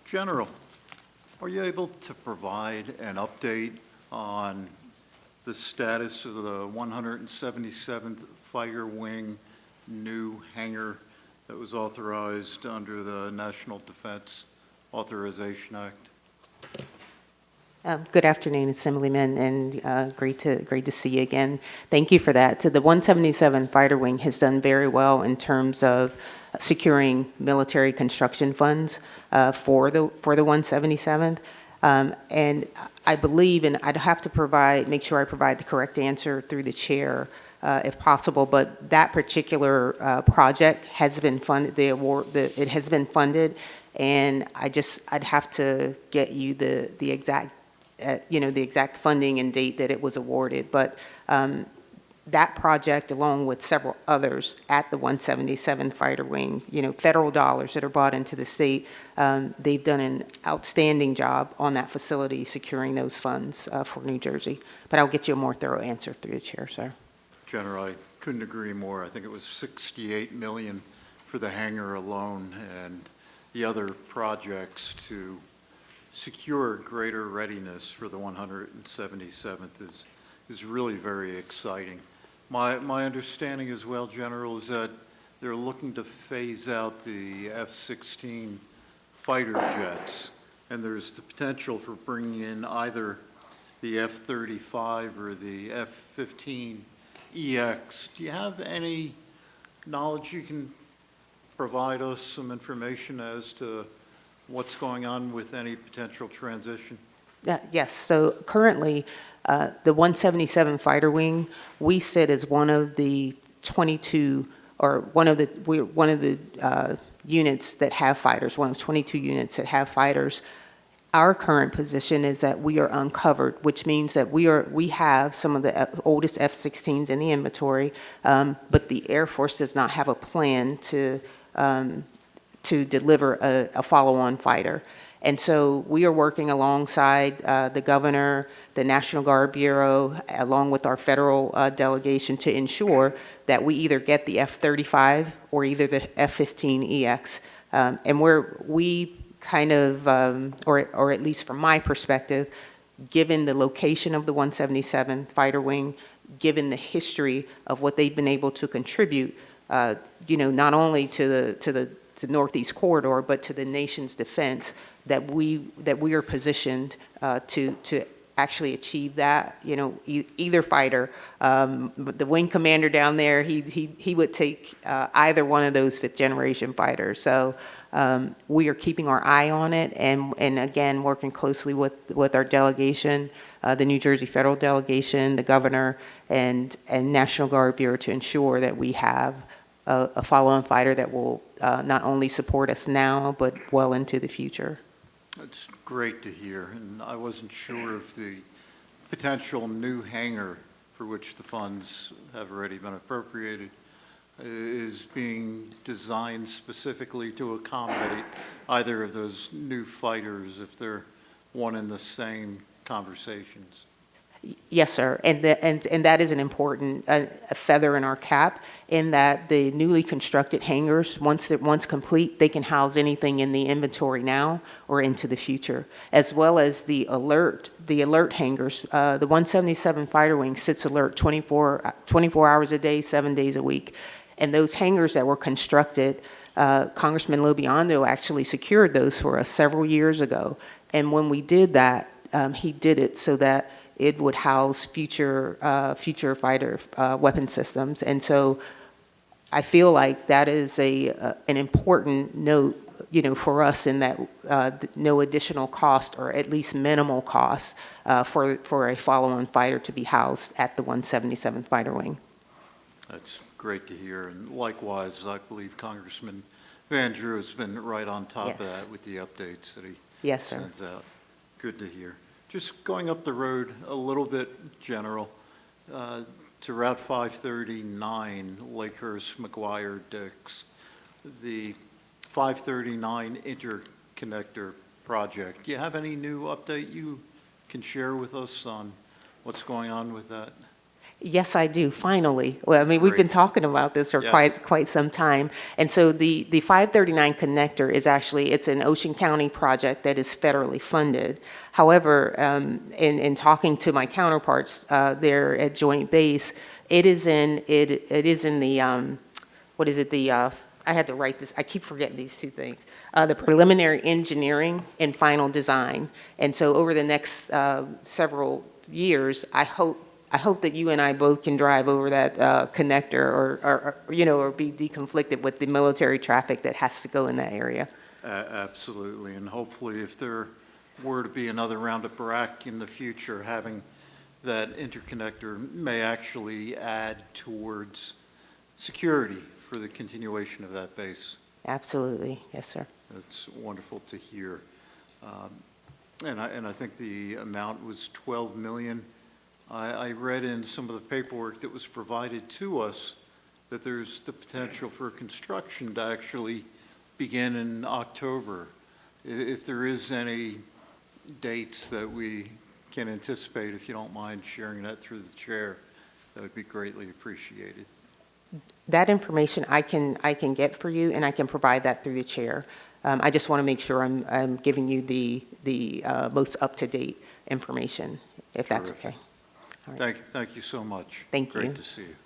General, are you able to provide an update on the status of the 177th Fighter Wing new hangar that was authorized under the National Defense Authorization Act? Good afternoon, Assemblyman, and great to see you again. Thank you for that. So the 177 Fighter Wing has done very well in terms of securing military construction funds for the 177th. And I believe, and I'd have to make sure I provide the correct answer through the chair, if possible, but that particular project has been funded, it has been funded, and I'd have to get you the exact the exact funding and date that it was awarded. But that project, along with several others at the 177 Fighter Wing, federal dollars that are brought into the state, they've done an outstanding job on that facility securing those funds for New Jersey. But I'll get you a more thorough answer through the chair, sir. General, I couldn't agree more. I think it was $68 million for the hangar alone, and the other projects to secure greater readiness for the 177th is really very exciting. My understanding as well, General, is that they're looking to phase out the F-16 fighter jets, and there's the potential for bringing in either the F-35 or the F-15EX. Do you have any knowledge you can provide us some information as to what's going on with any potential transition? Yes, so currently the 177 Fighter Wing, we sit as one of the 22, or we're one of the units that have fighters, one of 22 units that have fighters. Our current position is that we are uncovered, which means that we have some of the oldest F-16s in the inventory, but the Air Force does not have a plan to deliver a follow-on fighter. And so we are working alongside the governor, the National Guard Bureau, along with our federal delegation to ensure that we either get the F-35 or either the F-15EX. And we kind of, or at least from my perspective, given the location of the 177 Fighter Wing, given the history of what they've been able to contribute, not only to the Northeast Corridor, but to the nation's defense, that we are positioned to actually achieve that. Either fighter, the wing commander down there, he would take either one of those fifth generation fighters. So we are keeping our eye on it, and again working closely with our delegation, the New Jersey federal delegation, the governor, and National Guard Bureau to ensure that we have a follow-on fighter that will not only support us now, but well into the future. That's great to hear, and I wasn't sure if the potential new hangar for which the funds have already been appropriated is being designed specifically to accommodate either of those new fighters if they're one and the same conversations. Yes, sir, and that is an important a feather in our cap, in that the newly constructed hangars, once complete, they can house anything in the inventory now or into the future, as well as the alert hangars. The 177 Fighter Wing sits alert 24 hours a day, 7 days a week, and those hangars that were constructed, Congressman Lobiondo actually secured those for us several years ago, and when we did that, he did it so that it would house future fighter weapon systems. And so I feel like that is an important note, for us, in that no additional cost, or at least minimal cost, for a follow-on fighter to be housed at the 177 Fighter Wing. That's great to hear, and likewise, I believe Congressman Van Drew has been right on top of that with the updates that he sends out. Good to hear. Just going up the road a little bit, General, to Route 539, Lakehurst, McGuire, Dix, the 539 Interconnector project. Do you have any new update you can share with us on what's going on with that? Yes, I do, finally. Well, I mean, we've been Great. talking about this for Yes. quite some time. And so the 539 connector is actually, it's an Ocean County project that is federally funded. However, in talking to my counterparts there at Joint Base, it is in the, what is it, I had to write this, I keep forgetting these two things. The preliminary engineering and final design. And so over the next several years, I hope that you and I both can drive over that connector or be deconflicted with the military traffic that has to go in that area. Absolutely, and hopefully if there were to be another round of BRAC in the future, having that interconnector may actually add towards security for the continuation of that base. Absolutely. Yes, sir. That's wonderful to hear. And I think the amount was 12 million. I read in some of the paperwork that was provided to us that there's the potential for construction to actually begin in October. If there is any dates that we can anticipate, if you don't mind sharing that through the chair, that would be greatly appreciated. That information I can get for you, and I can provide that through the chair. I just want to make sure I'm giving you the most up-to-date information, if that's Terrific. okay. All right. Thank you so much. Thank you. Great to see you.